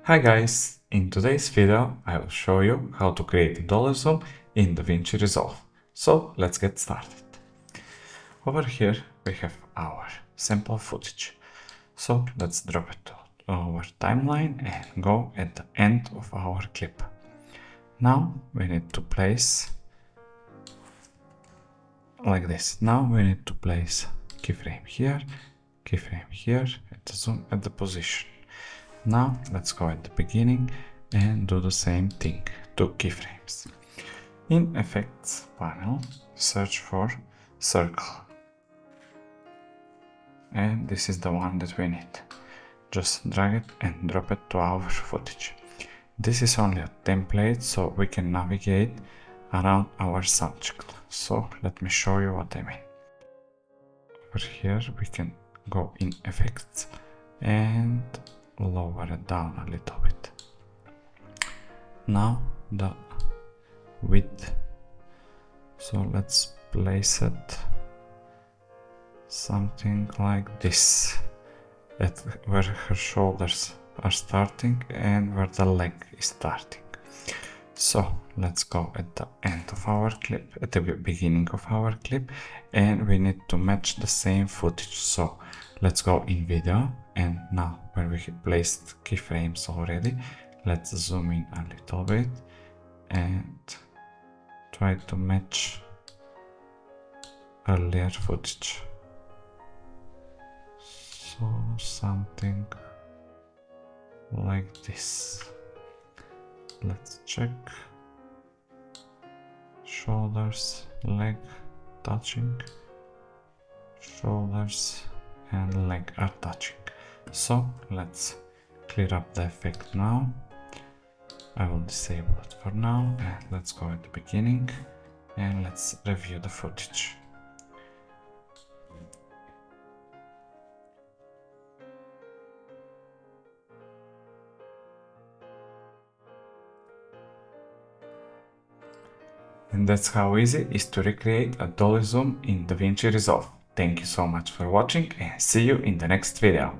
Hi guys, in today's video I will show you how to create a Dolly Zoom in DaVinci Resolve. So let's get started. Over here we have our sample footage. So let's drop it to our timeline and go at the end of our clip. Now we need to place like this. Now we need to place keyframe here, and the zoom at the position. Now let's go at the beginning and do the same thing, 2 keyframes. In Effects panel, search for circle. And this is the one that we need. Just drag it and drop it to our footage. This is only a template, so we can navigate around our subject. So let me show you what I mean. Over here we can go in Effects and lower it down a little bit. Now the width, so let's place it something like this, at where her shoulders are starting and where the leg is starting. So let's go at the end of our clip, at the beginning of our clip, and we need to match the same footage. So let's go in video, and now where we have placed keyframes already, let's zoom in a little bit and try to match earlier footage. So something like this. Let's check. Shoulders, leg touching, shoulders and leg are touching. So let's clear up the effect now. I will disable it for now, and let's go at the beginning and let's review the footage. And that's how easy it is to recreate a Dolly Zoom in DaVinci Resolve. Thank you so much for watching and see you in the next video.